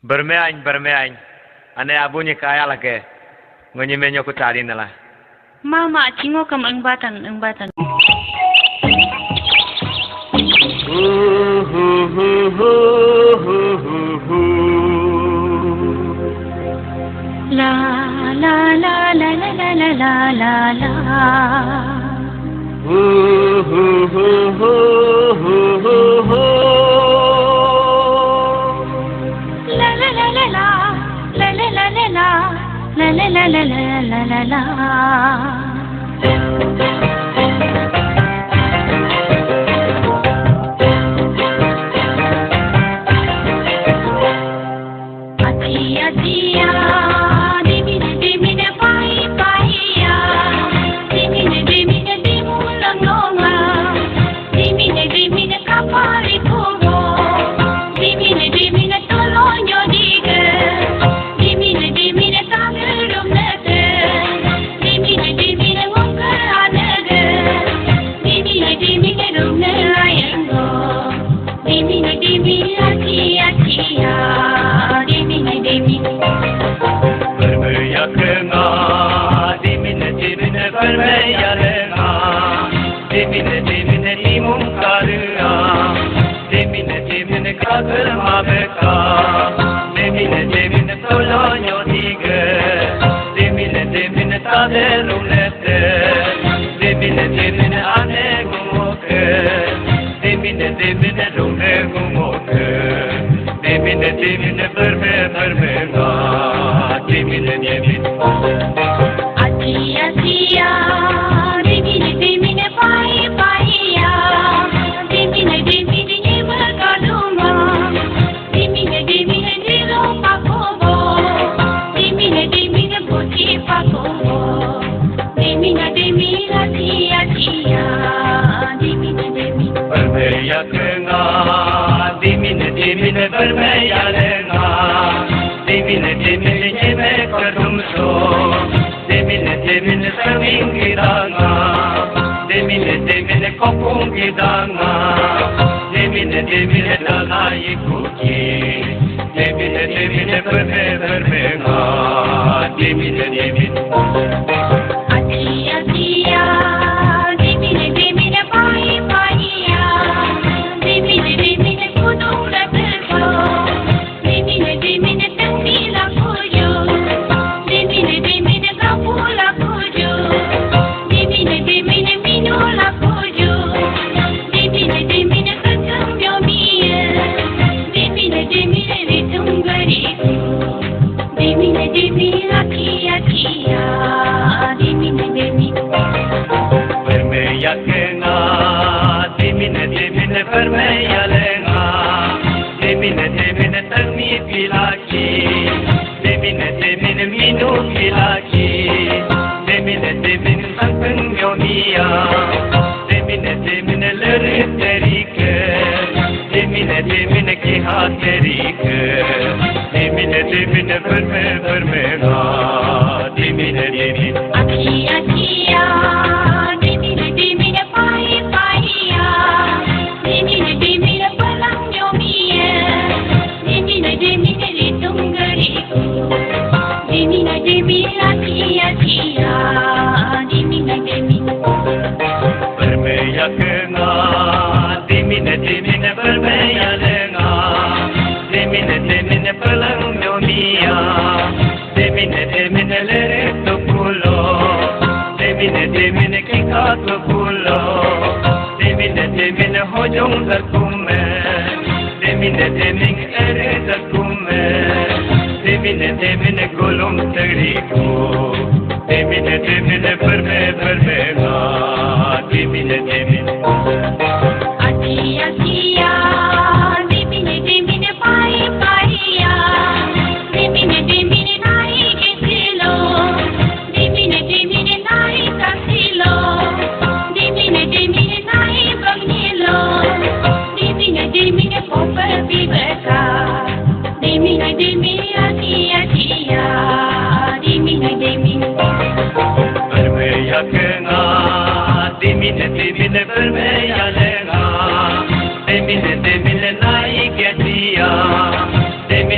Bermain, ane abunya kaya lagi, ngonyi menyo ku tadi nala. Mama, cingo kam engbatan. La la la la la la la la la la. La la la la la la la la la la la la la la la la la.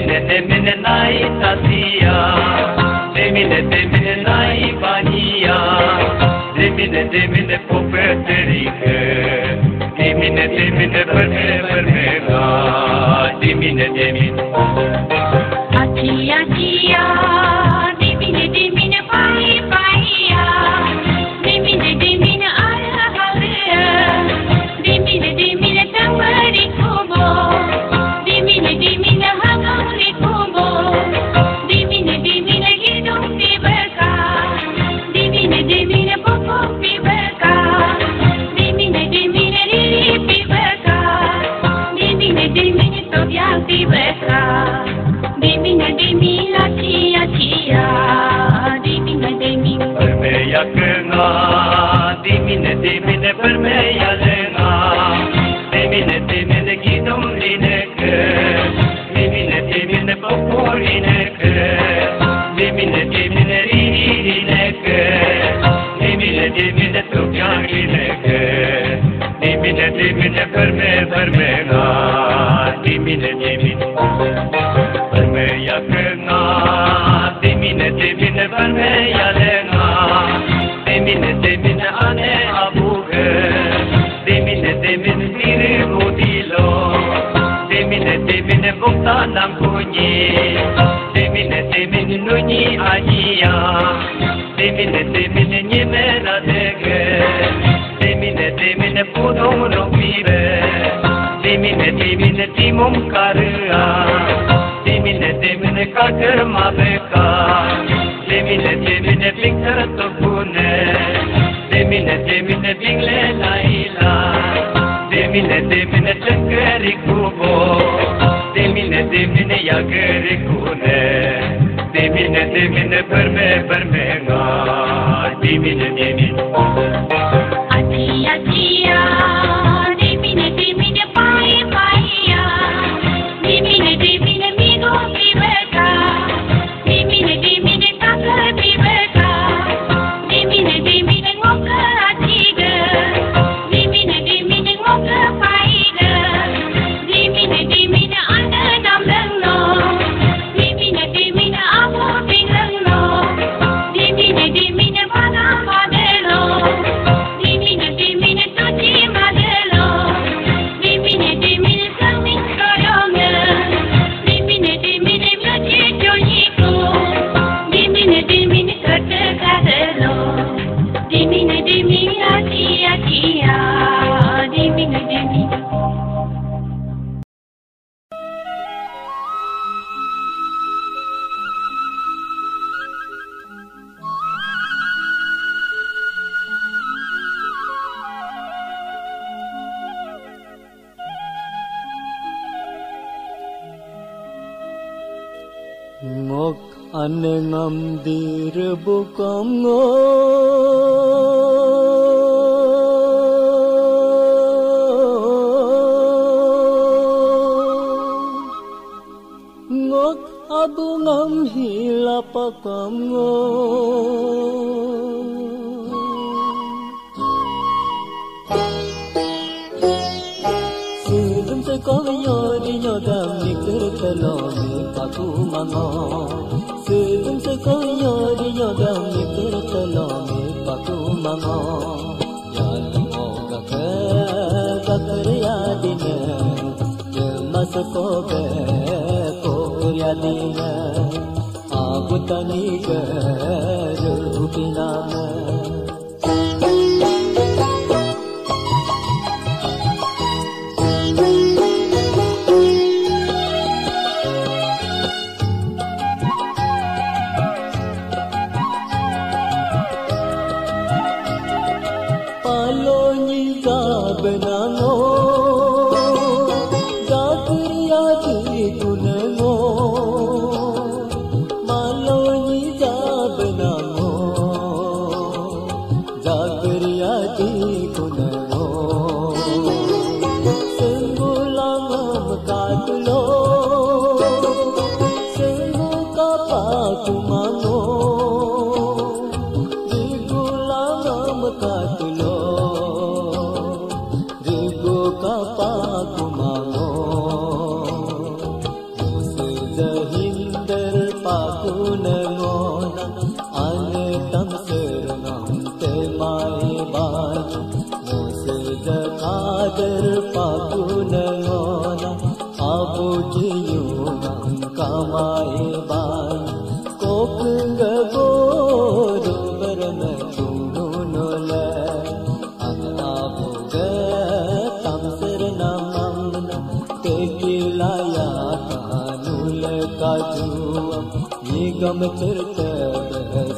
demine nai tasia, demine nai bania, demine popeterique, demine permega, demine. Acia, demine paia, demine ala halia, demine tambari kubo, demine hangari kubo, demine hidung dibeka, demine pokok dibeka, demine riri dibeka, demine tobiak dibeka, demine cia, demine Permeia kenga, demine permeia lenga, demine gidum lineke, demine pokor lineke, demine riri lineke, demine tukyang lineke, demine permega, demine permeia kenga, demine permeia lenga, demine ane abuge, demine diri godilo, demine bukta nampunyi, demine nunyi ania, demine nyemera dege, demine pudong ropibe, demine timum karua, demine kaker mabeka, demine pingkar tokune, demine pingle laila, demine chakeri kubo, demine yageri kune, demine permega, demine. Acia, demine paia, demine migo dibeka, demine takar dibeka, demine ngoka atiga, demine ngoka paiga, demine anda damdangno, demine abu tingangno, demine bana madelo, demine tuji madelo, demine saming koyonga, demine myoji jonyiko, demine kata kadelo, demine acia, demine. Ngok ane ngam dir bukam ngo ngok abu ngam hilapakam ngo Sudum se koyori nyodam nikterteloni paku mango Sudum se koyori nyodam nikterteloni paku mango Yali moga ke bakre yadine Jemas kobe koryadine Agutani ke rupiname Benango, Zakriya di kunengo, Maloni ja benango, Zakriya di kunengo, Senggulang katulo, Senggu kapakumango, Digulang katulo. Kapakumango pakunangona abu jiyungan kamae bai kokungga boru berna tununole ang abu ga tamsir namamna tekilaya kanule kajua nigam chirta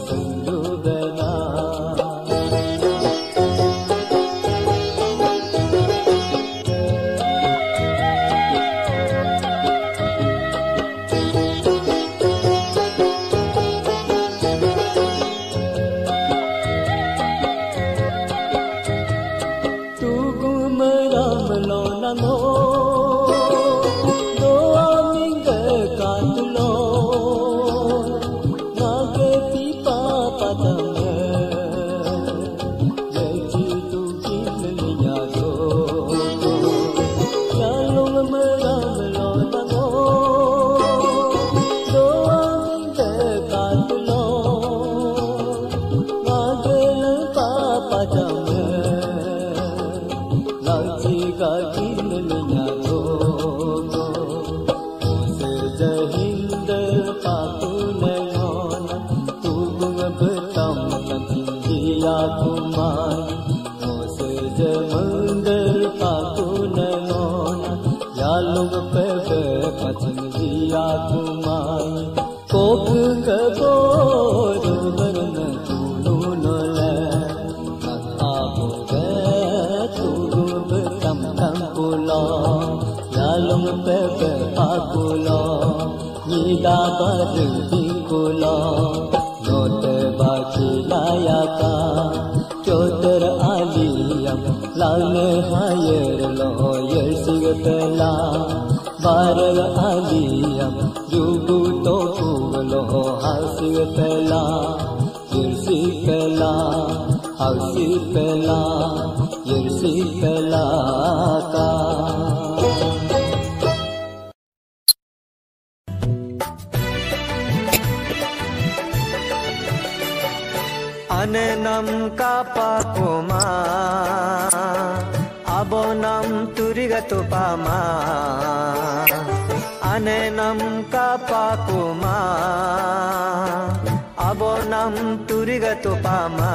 sundubena Anenam kapakuma abonam turigatu pama Anenam kapakuma abonam turigatu pama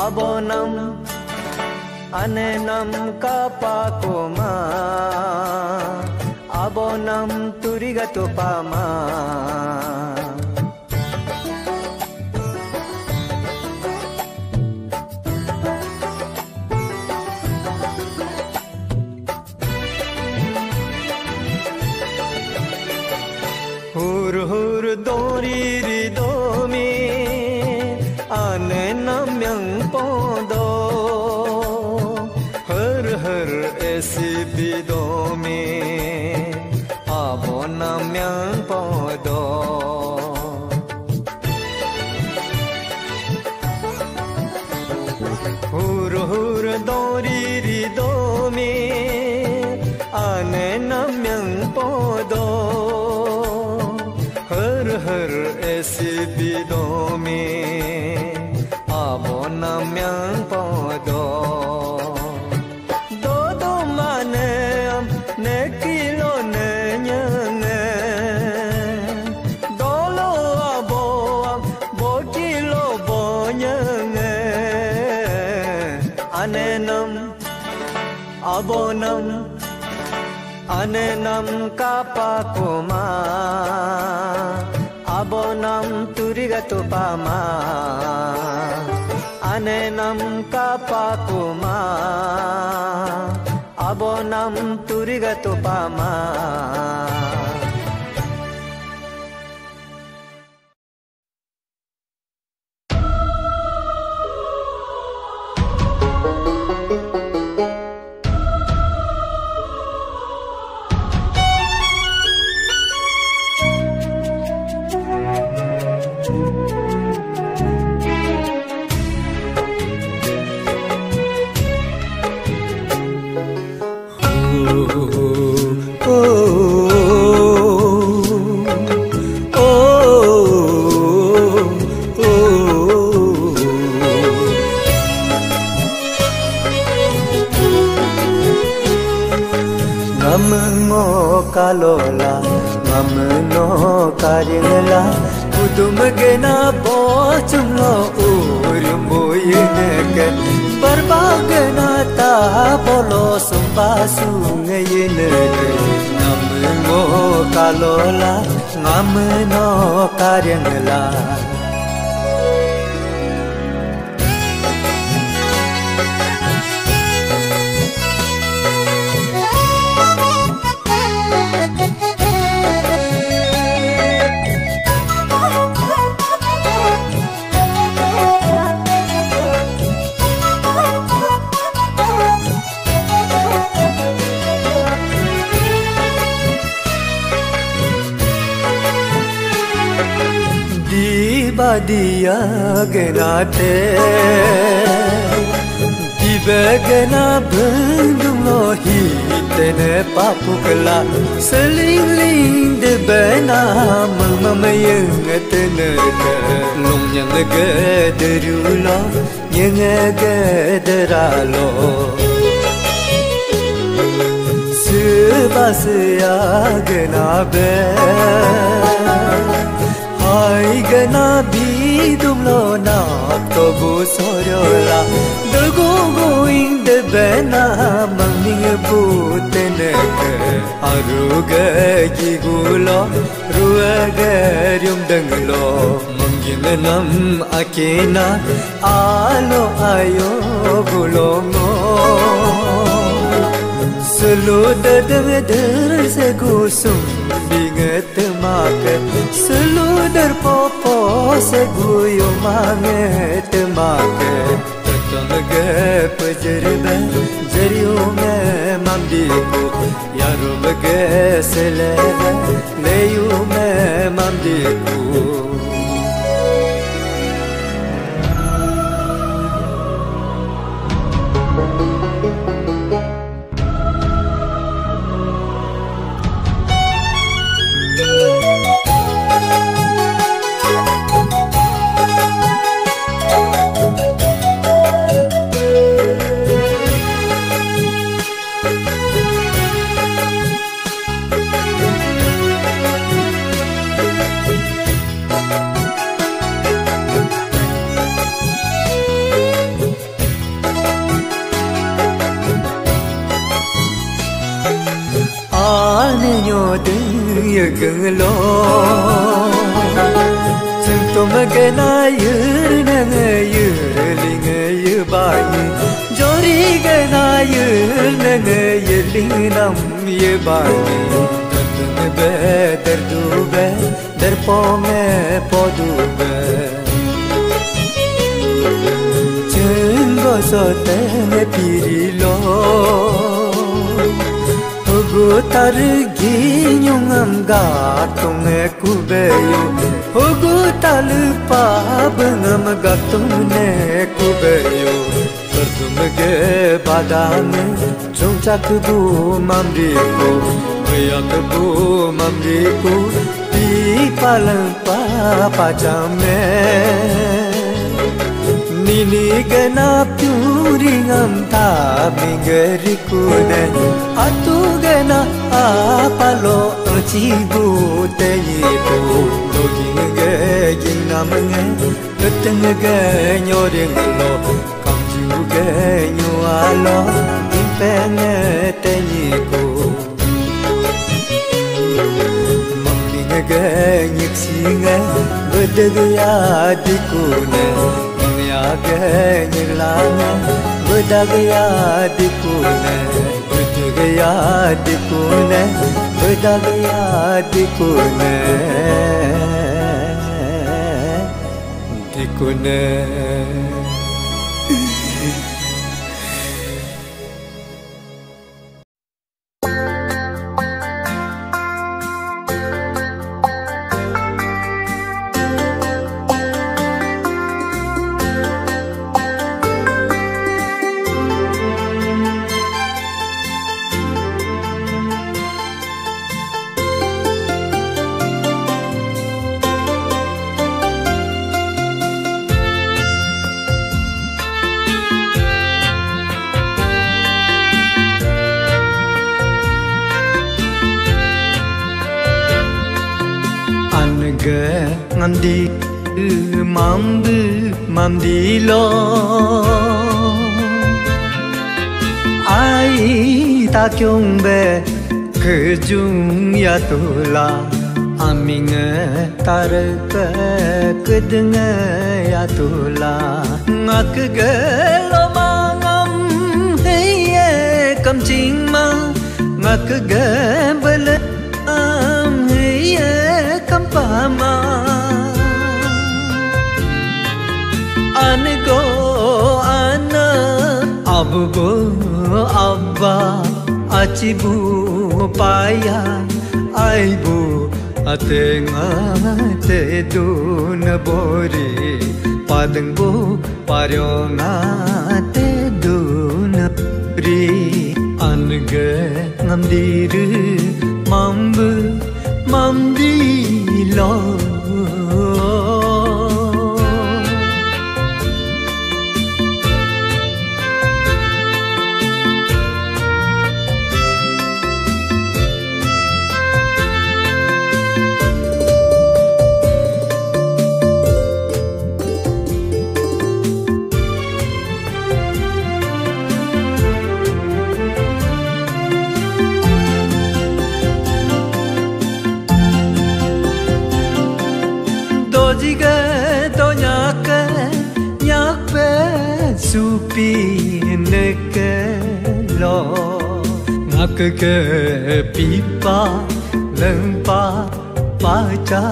Abonam anenam kapakuma abonam turigatu pama hur hur dori ridomi anenam yang podo har har esi bidomi abonam yang podo hur hur dori ridomi anenam yang podo har har esi bidomi yang podo do do mane am ne kilo ne nyang do lo abo am bo kilo bo nyang anenam abonam anenam kapakuma abonam turigatu pama anenam kapakuma abonam turigatu pama Kalola mamno karingla kudum gena bochumlo urmoyineke barbagna ta bolo sumbasu ngeyineke nammo kalola mamno karingla Dia genate dibegena bendung lohi tene papukla seling ling de bena mamayeng tene long yang gederulo yang gederalo sebasya genabe Ay gana bidumlo na tobu sorola Dugu going de bena manging buteneke Aruga gigulo ruaga ryum denglo Manging nam akena alo ayo gulongo Selu dadang se gusum binget make Selu popo se guyo manget make Tatamge pajrbe jariyo me mamdiku Yarubge seleve leyu me mamdiku Genglo Sintom gena yirnang yirling yibai Jori gena yirnang yirling nam yibai Dardum be dardube darpome podube Chengo sotene pirilo Hugutar ginyungam gatung kubeyo Hugutal pabengam gatung ne kubeyo Terdum ge badane chongchak bu mamriku Bayak bu mamriku Di palang pa pajame Nini gana puringam ta mingerikune atu gana apalo cibu teyiku login ge jinamnge keteng ge nyoring lo kamju ge nyualo impene teyiku maming ge nyiksinge bedegya dikune Nyilana bedagya dikune bedagya dikune bedagya dikune dikune Ngamdi mamdi lo ai ta kyung be kejung ya tula aming tar ke kedeng ya tula ngak ge lo mangam hey kam ching ma ngak ge bel am hey kam pa ma Anigo ana abugo abba achibu paya aibu atenga te dun bori padengbu paryonga te dun pri ange ngamdir mamdi lo supi neke lo ngak ke pipa lempa paca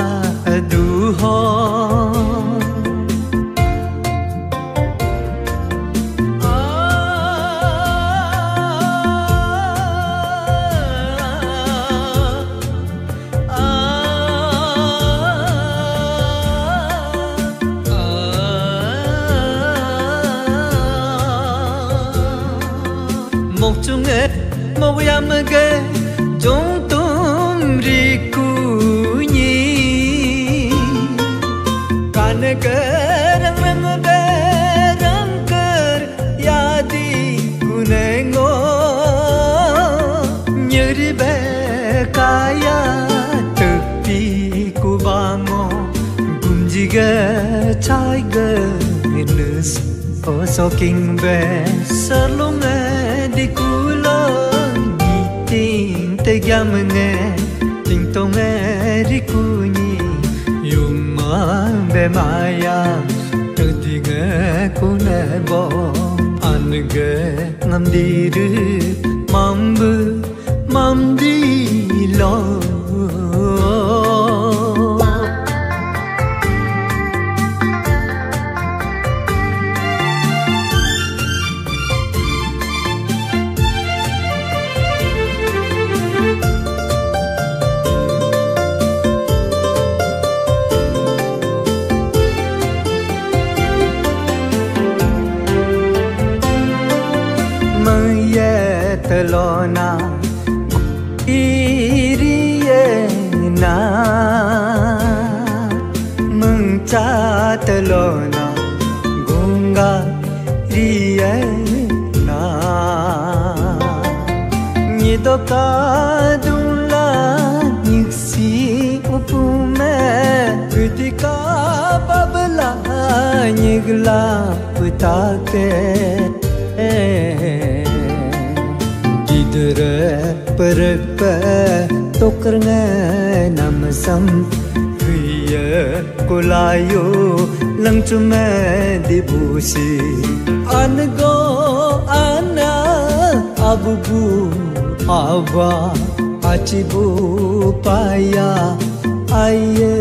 duho một yam ge jong tum ri ku ni kan ke rang ker yadi kunengo nyeri be kaya tepi ku bango gumji ge chai ge nus so king be salung di kulo ting te gam nge ting tong ri kuni yung ma be maya te ding ku ne bo an ge ngam di ru mamdi lo Telona iriye na mengca telona gunga na ni do ka dula niksi upume kritika babla nigla putate didre perpe tokrnge namsam hiya kulayo langchume dibusi ango ana abubu ava achibu paya aye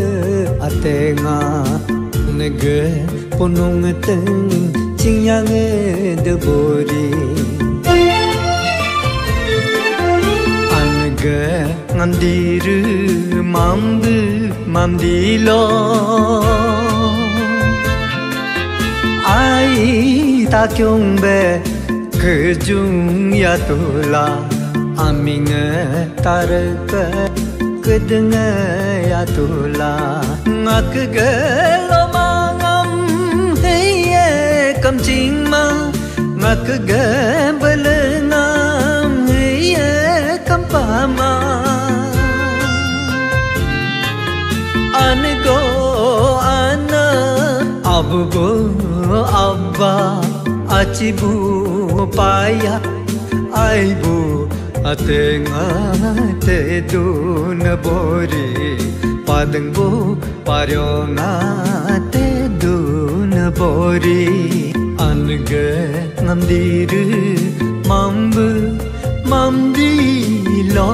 atenga nege ponung teng chinyange debori ange ngandiru mambu mamdilo ai ta kyung be kejung ya tola aminge tarpe kedenge ya tola ngak ge lo mangam heye kam ching ma ngak ge belengam heye kam pa ma ango ana abugo abba achibu paya aibu atenga te dun bori padangbo paryona te dun bori ange ngamdiru mambu mamdilo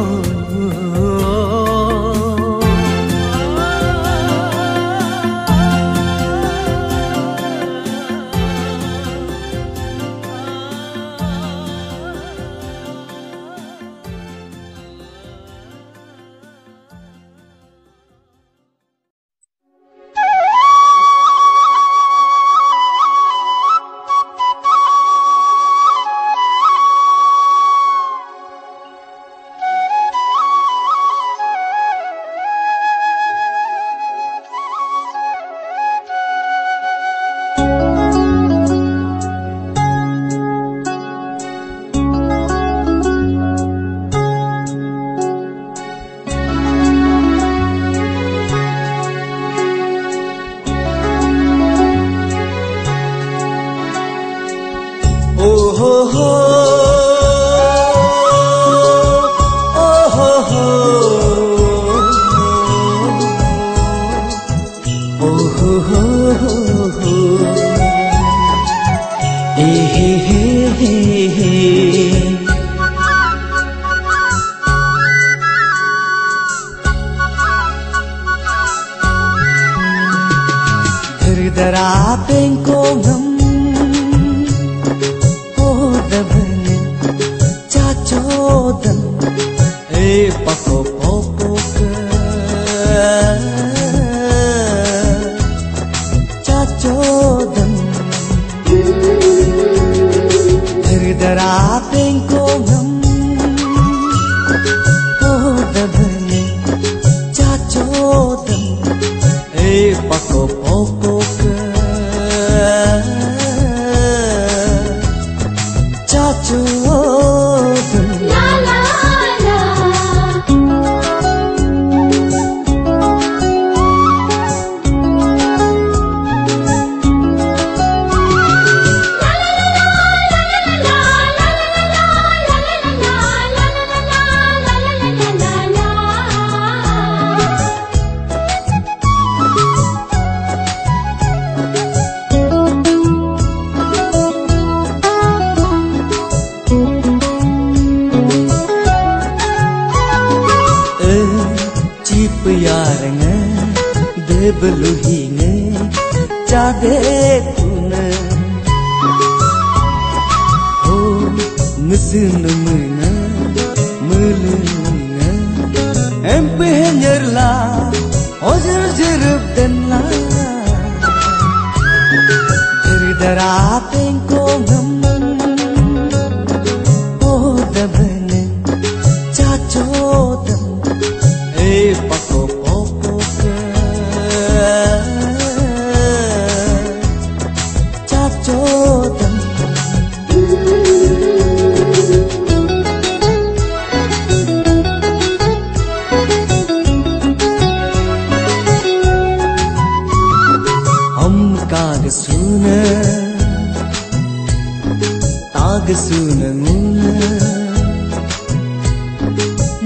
mag sunanguna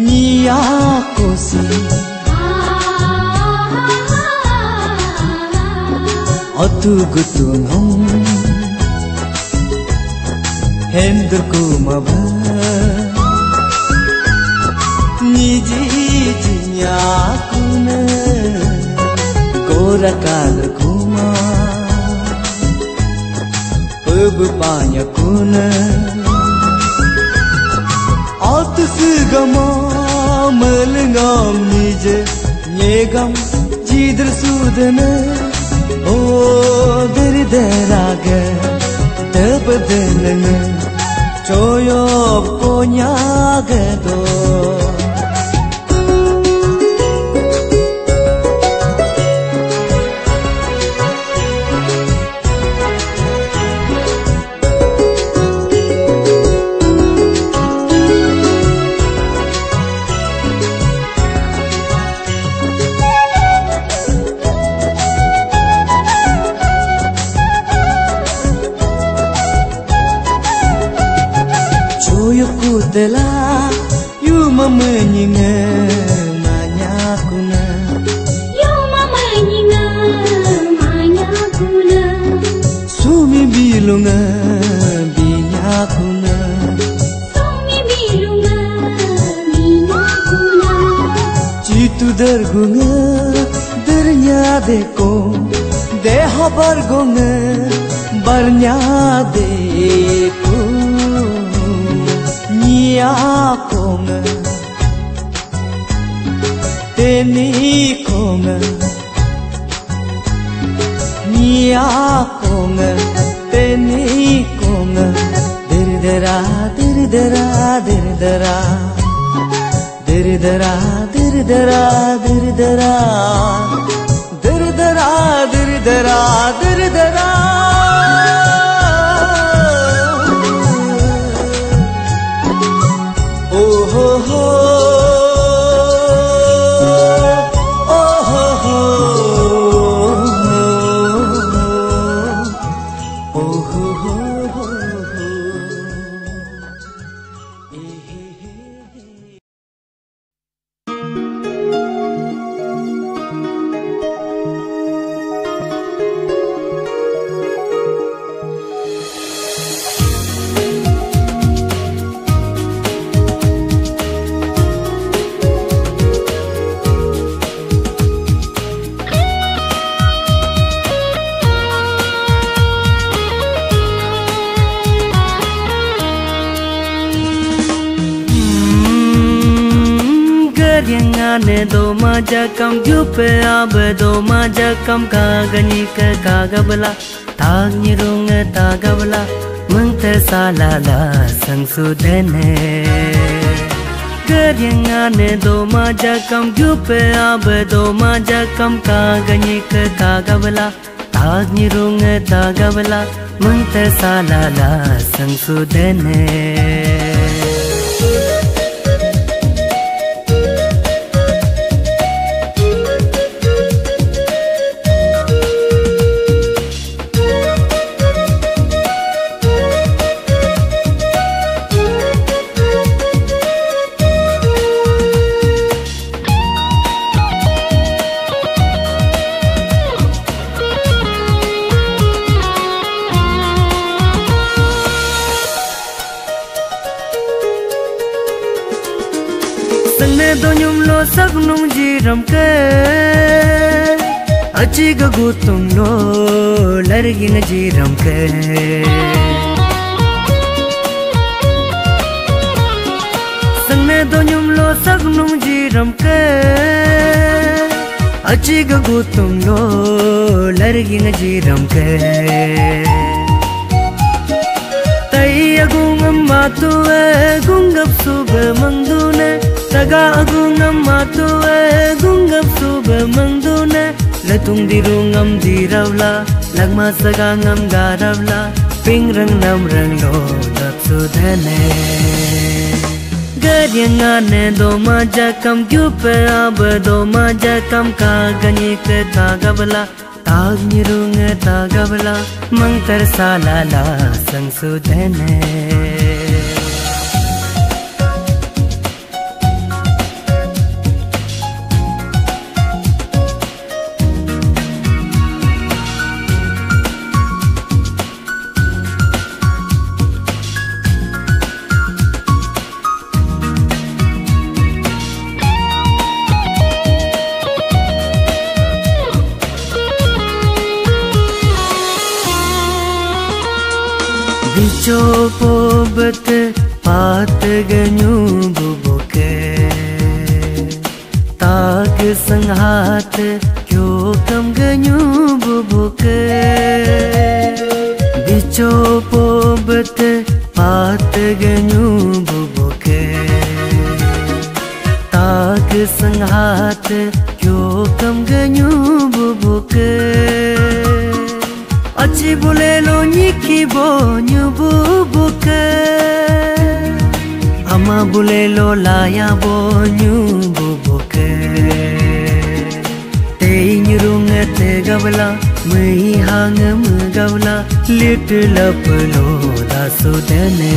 Nia kosi Atu gutungam Hendur kumaba Niji jinya kuna Kora kala kuma Pebupanya kuna Atu segama melengam nije Nyegam jidr sudana Oh deri deraga Tepadenanga Choyob konyaga do Kutela Yuma menyinga Manyakuna Yuma menyinga Manyakuna Sumi bilunga Binyakuna Sumi bilunga Binyakuna Citu dergunga Dernya deko Deha bargunga Barnya deko Nia konga Teni konga Nia konga Teni konga Diridara diridara diridara Diridara diridara diridara Diridara diridara diridara Oh ho ho Oh ho ho Oh ho ho ne do maja kam jupe abe do maja kam kagani ke kagabla tagni rung tagabla mangte salala sangsudene karyangane do maja kam jupe abe do maja kam kagani ke kagabla tagni rung tagabla mangte salala sangsudene Sagnung jiram ke achi gagutum no largin jiram ke sangne donyum lo sagnung jiram ke achi gagutum no largin jiram ke tai agungam matu gungap sub mangdune Taga agungam matu gungap sub mangdune Latung dirungam dirawla Lagma sagangam garawla Pingrang namrang lo datsudhane Garyangane do majakam gyupe abe do majakam kagani ke tagabla Tagnirung tagabla Mangtar salala sangsudhane pobet pat ganyu bubuke tag sanghat kyo kam ganyu bubuke bicho pobet pat ganyu bubuke tag sanghat kyo kam ganyu bubuke achi bulelo nyiki bo nyubu buke ama bulelo laya bo nyubu buke te nyurung te gavla mai hang mu gavla lit laplo da sudene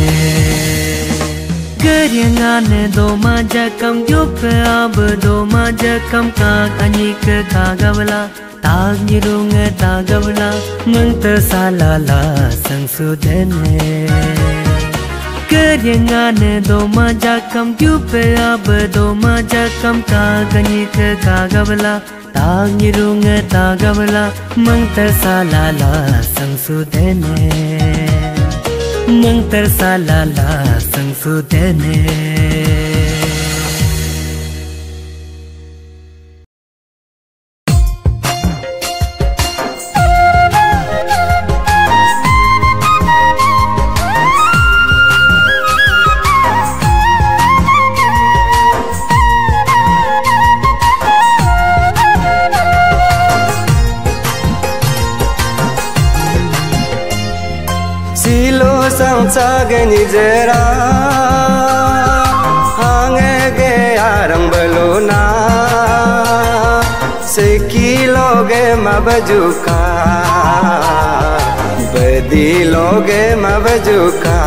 Geryangane do maja kam yup ab do maja kam ka kanik ka gavla tag nyirung tagavla mangta salala sangsudene Geryangane do maja kam yup ab do maja kam ka kanik ka gavla tag nyirung tagavla mangta salala sangsudene Mangtar salala sangsudene Sagani jera hange ge arang balona se kiloge mabajuka badi loge mabajuka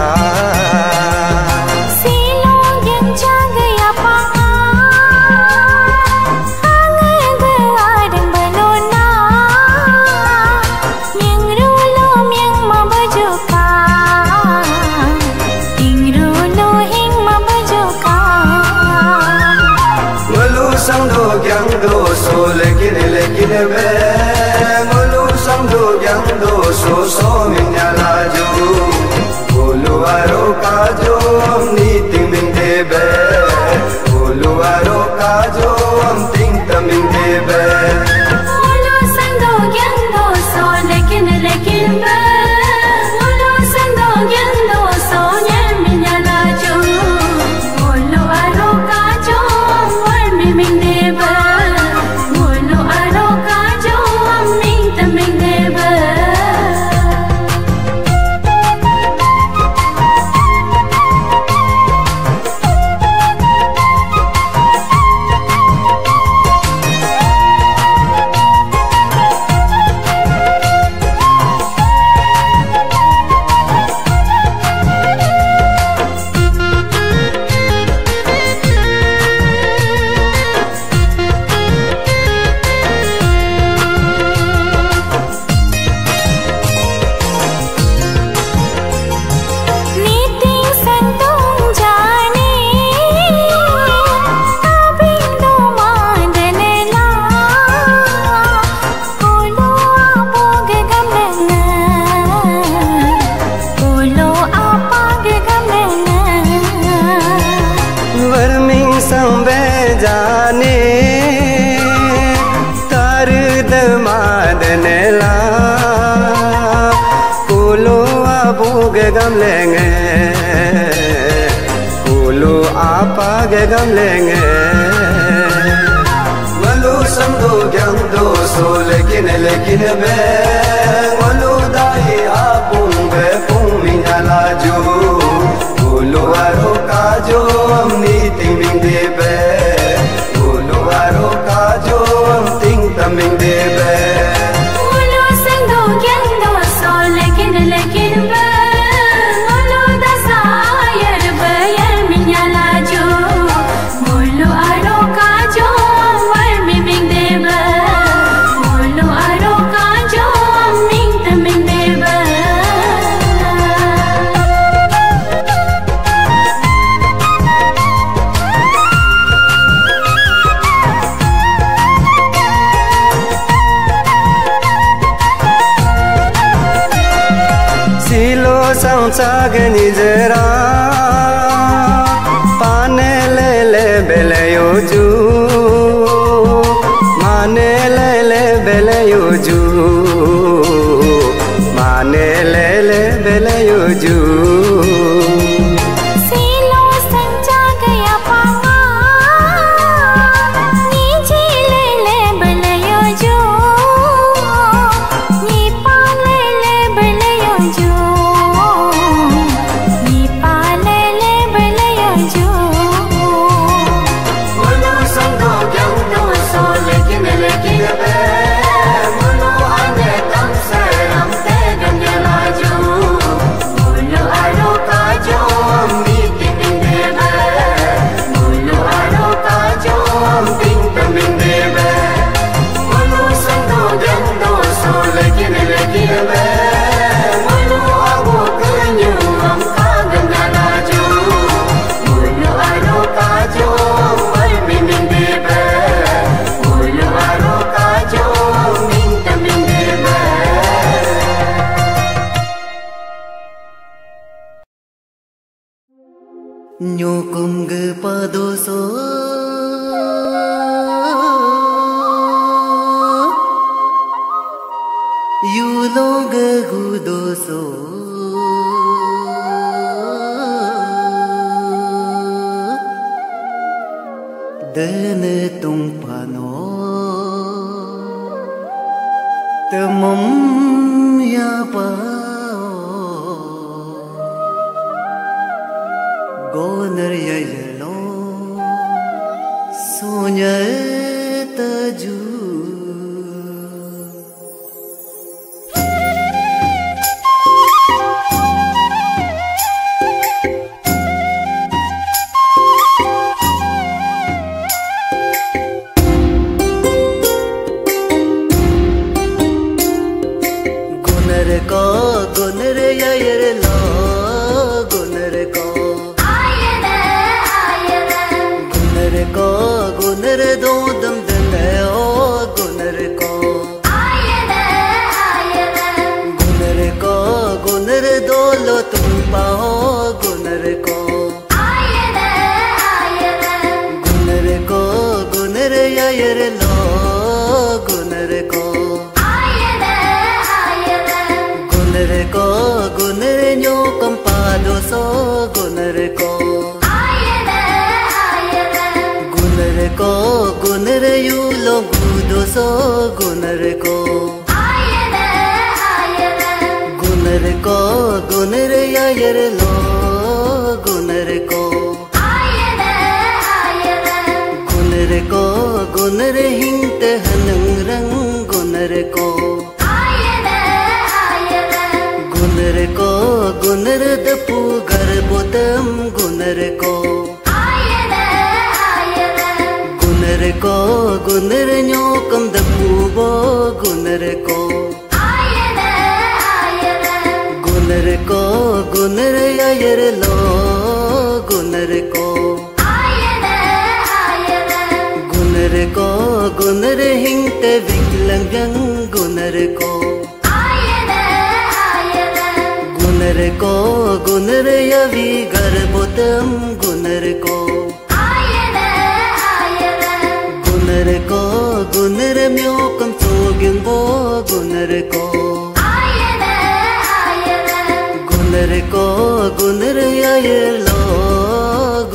Mulu samdo gyangdo so so minyala jo Ulu aro kajo amni ting bing debe Ulu aro kajo am ting taming debe Mulu samdo gyangdo so lekin be Mulu samdo gyangdo so nyen minyala jo Ulu aro kajo am war mi ming debe gamlenge kulu apa ge gamlenge malu samdo gyangdo so lekin be malu dai apung be pung minyala jo kulu aro kajo amni ting bing debe kulu aro kajo am ting taming debe Mulu samdo gyangdo so lekin be Mulu aro kajo सागनी जरा पाने ले बेलयो जू माने ले बेलयो जू माने ले बेलयो जू Nyokung padoso Yulong gudoso Dene tung pano Temom ya pa Goner ya yelo sonya taju Goner ya yelo goner ko गुनर दो दम दले ओ गुनर को गुनर दो लो तुम पाओ गुनर को गुनर या यर लो गुनर को गुनर न्यो कंपा दो सो गुनर को गुनर यू लो गुदो सो गुनर को गुनर या यर लो गुनर को गुनर हिंत हनंग रंग गुनर को गुनर दपू गर्भोतम गुनर को गुनर न्यो कम दपू बो गुनर को गुनर या यर लो गुनर को गुनर हिंत विकलंगं गुनर को गुनर या वी गर्भोतम गुनर को गुनर म्यो कम सोगिं बो गुनर को गुनर या यर लो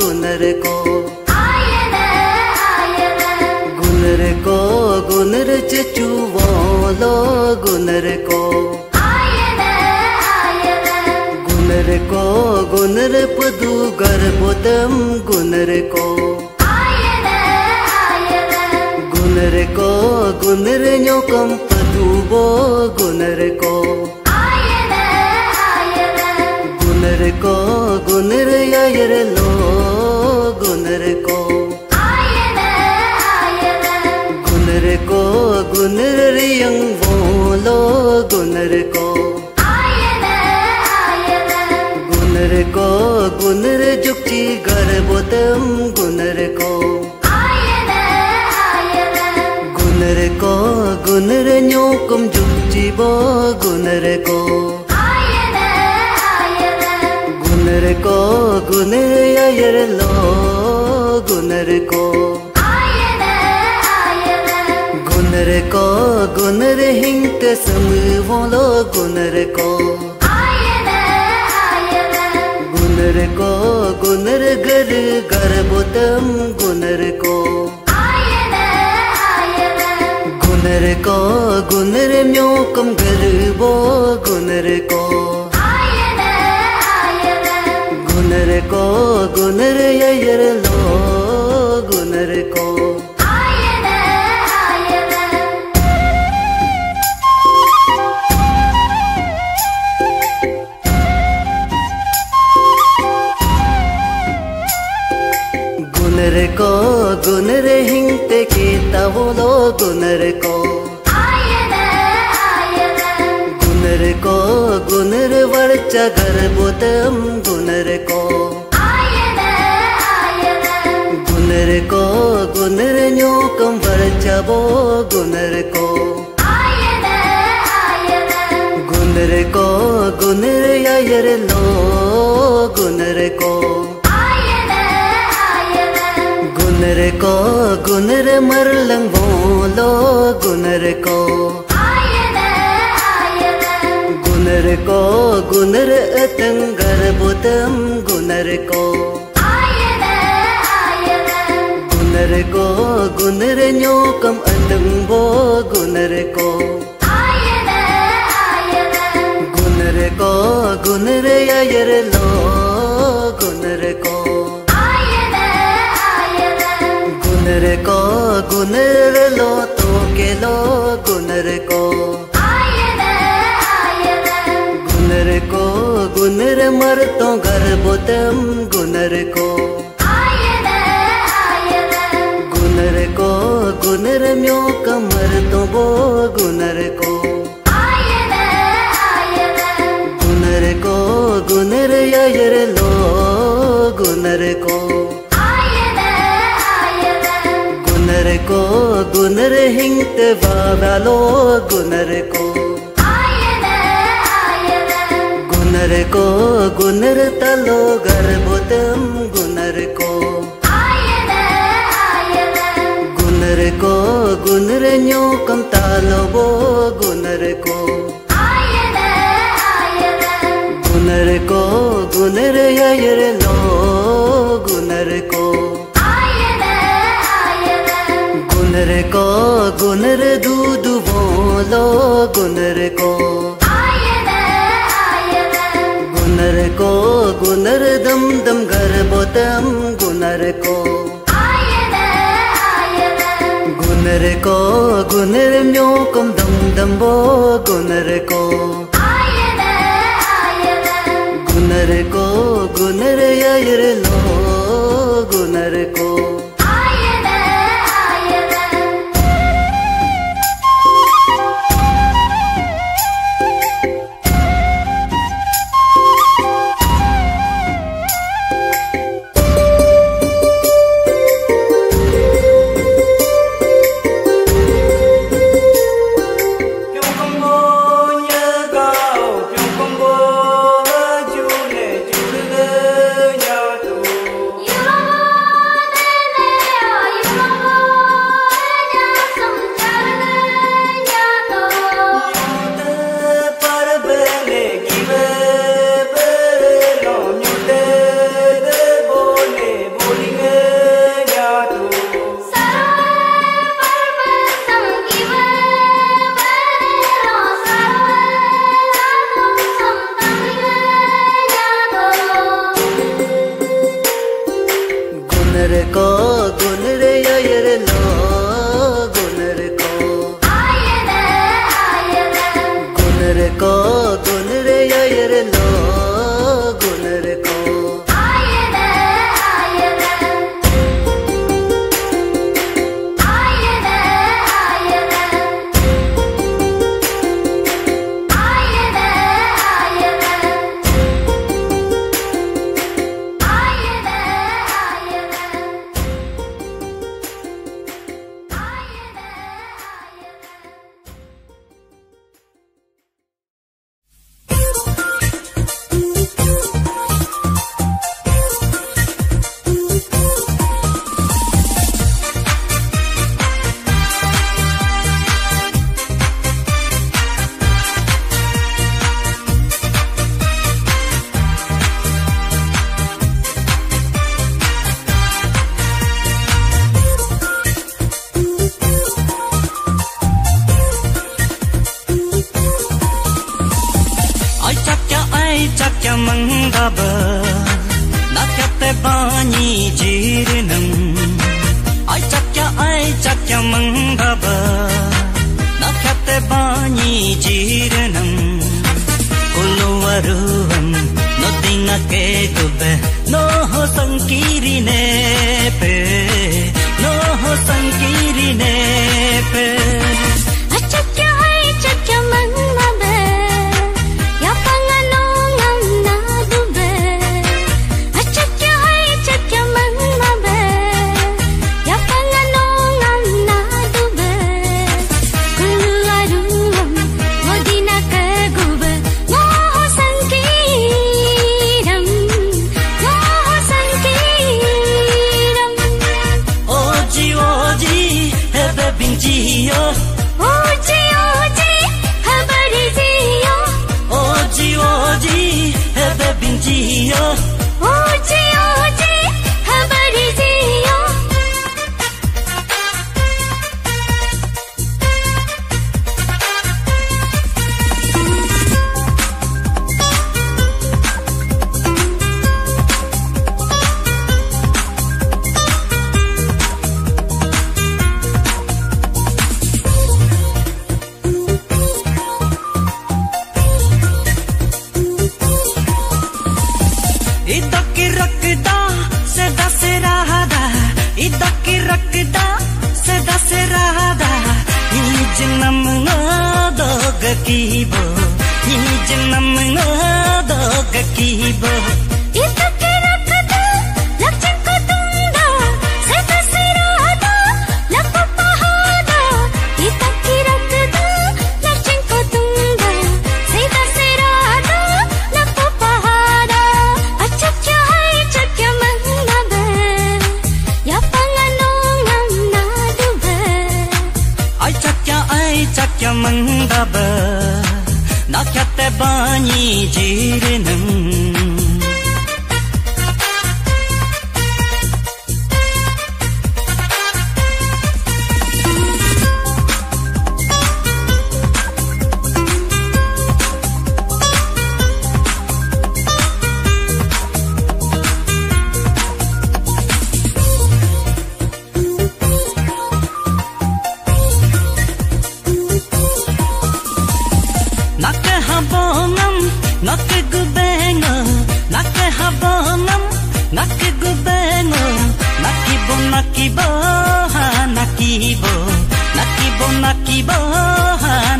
गुनर को गुनर चचू वालो गुनर को गुनर पदू गर्भोतम गुनर को गुनर न्यो कम पदू बो गुनर को गुनर या यर लो गुनर को गुनर रियंग बोलो गुनर को गुनर जुक्ति गर्भोतम गुनर को गुनर न्यो कम जुक्ति बो गुनर को गुनर को गुनर यायर लो गुनर को गुनर को गुनर हिंक समवोलो गुनर को गुनर को गुनर गर गर्भोतम गुनर को गुनर को गुनर म्योकम गर्भो गुनर को गुनर को गुनर यायर लो गुनर को गुनर को गुनर हिंगते के तवोलो गुनर को गुनर को गुनर वर्च गर्भोतम गुनर को गुनर को गुनर न्योकम वर्च बो गुनर को गुनर को गुनर यायर लो गुनर को गुनर को गुनर मरलंग बोलो गुनर को गुनर को गुनर अतंगर बुतम गुनर को गुनर को गुनर न्योकम अतंगो गुनर को गुनर को गुनर यायर लो गुनर को गुनर को गुनर लो तो के लो गुनर को गुनर को गुनर मर तो गर्भोतम गुनर को गुनर को गुनर म्योक मर तो बो गुनर को गुनर को गुनर यायर लो गुनर को गुनर को गुनर हिंगत वालो गुनर को गुनर को गुनर तलो गर्भोतम गुनर को गुनर को गुनर न्योकम तालो बो गुनर को गुनर को गुनर यायर लो गुनर को गुनर को गुनर दूध बोलो गुनर को गुनर को गुनर दम दम गर्भोतम गुनर को गुनर को गुनर म्योकम दम दम बो गुनर को गुनर को गुनर यायर लो गुनर को Yo baba nakate bani jirinam ai chakya mang baba nakate bani jirinam uluwaruam no dinga ke gube no ho sankirine pe no ho sankirine pe chakya mang baba ya pangano ngam na dube chakya mang baba ya pangano ngam na dube kuluarum modina ka gube moho sankiram oji hebe binjiyo oji habari jiyo oji hebe binjiyo oji habari jiyo idaki rakda seda serada nijnam ngadog kibo nijnam ngadog kibo idaki rakda lakchan ko tunda seda serada lakpahada idaki rakda lakchan ko tunda seda serada lakpahada chakya mang baba ya pangano ngam na dube ai chakya mang baba nakate bani jirinam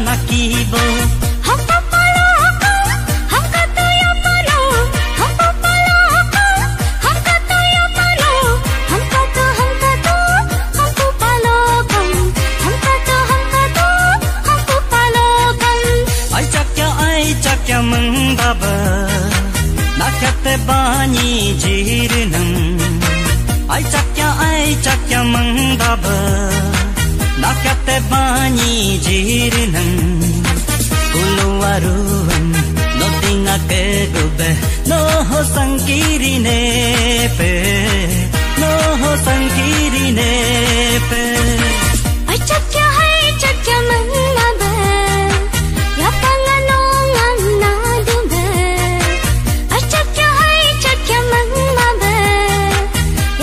nakibo hampa paloko hamka toya palo hampa paloko hamka toya palo hamka to hampa palokam hamka to hampa palokam ai chakya mang baba nakate bani jirinam ai chakya mang baba nakate bani jirinam uluwaruam no dinga ke gube no ho sankirine pe no ho sankirine pe chakya mang baba ya pangano ngam na dube chakya mang baba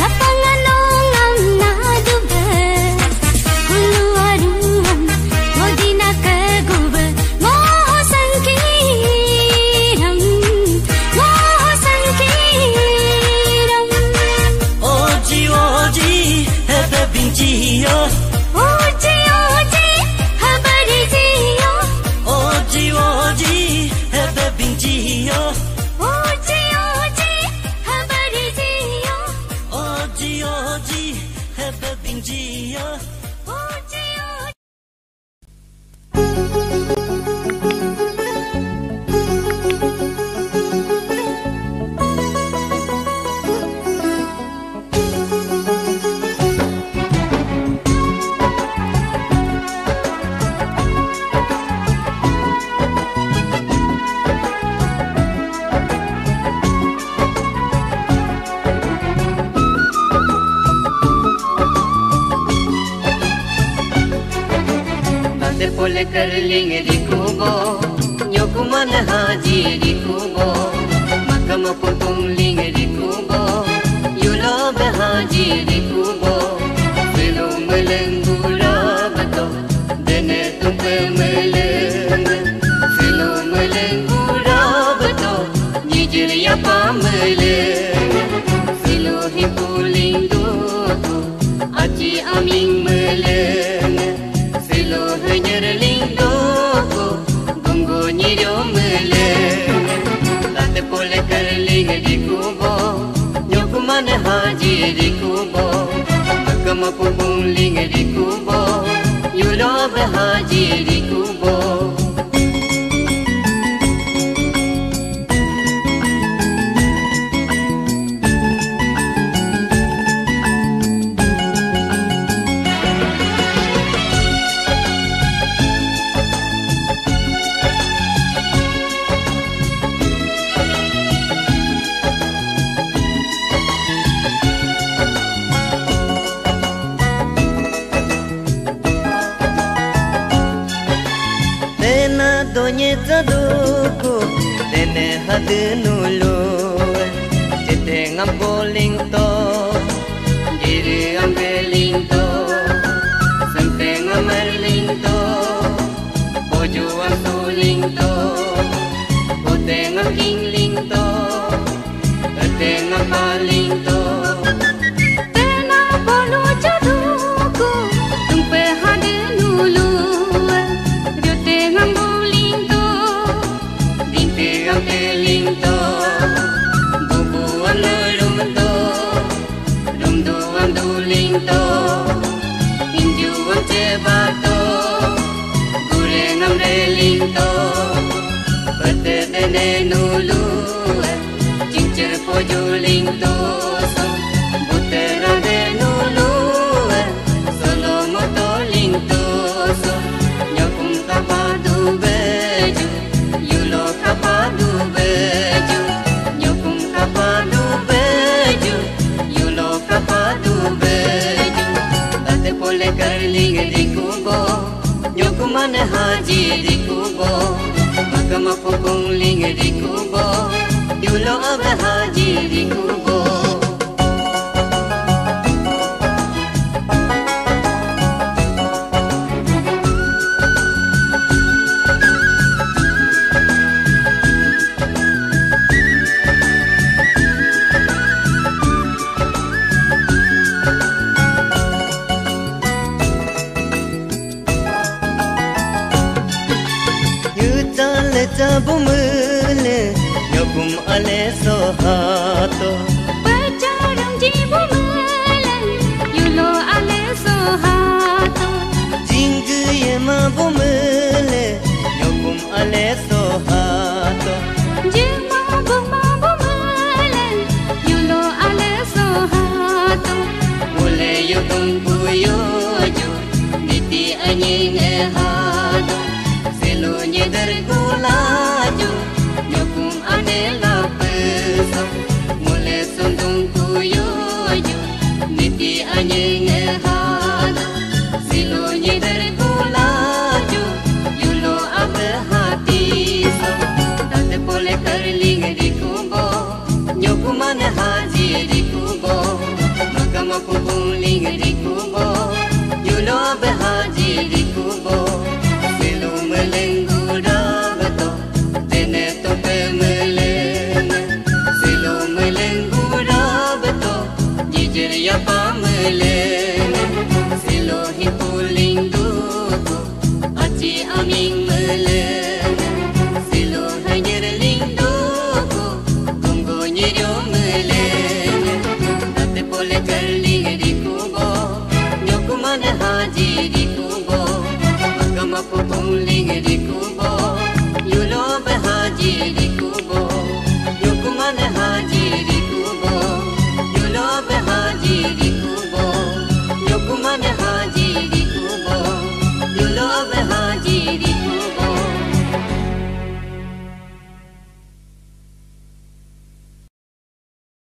ya pangano ngam na dube kuluarum modina ka gube moho sankiram oji hebe binjiyo oji habari jiyo oji hebe binjiyo oji habari jiyo oji hebe binjiyo oji pole karling rikubo nyokuman haji rikubo Makam pupung ling di kubo Yulo berhaji di kubo Belum melenggura betul Dene tumpe meleng Belum melenggura betul Nyijir apa meleng Silo hipuling duku Aci aming meleng Silo henyer duku Gunggu nyido meleng Tate pole kerling di kubo Nyokuman haji di kubo Makam pupung ling di kubo Yulo berhaji di kubo Donye taduku Dene hadu nulu Cete ngamboling to Diri ambeling to Sempe ngamerling to Boju amsuling to Kote ngakingling to Kete ngamaling to Tena bolu jaduku Tumpe hade nulu Ryote ngambo Keling to bubuan rum to rumduan duling to injuan cebato gurengam reling to pete dene nulu cincir pojuling to butera de nulu solo motoling to nyokum kapadu beju yulo kapadu beju nyokum kapadu beju yulo kapadu beju tate pole kerling di kubo nyokuman haji di kubo makam pupung ling di kubo yulo berhaji di kubo Bumele nyokum ale sohato Berjarang di bumelen yulo ale sohato Jinggu yema bumele nyokum ale sohato Jema bumelen yulo ale sohato Mule yukum kuyoju Niti anying ehado Selo nyedar kulaju Nyokum adela peso Mule sundung kuyoju Niti anying ehado Selo nyedar kulaju Yulo abehati so Tate pole kerling di kubo Nyokuman haji di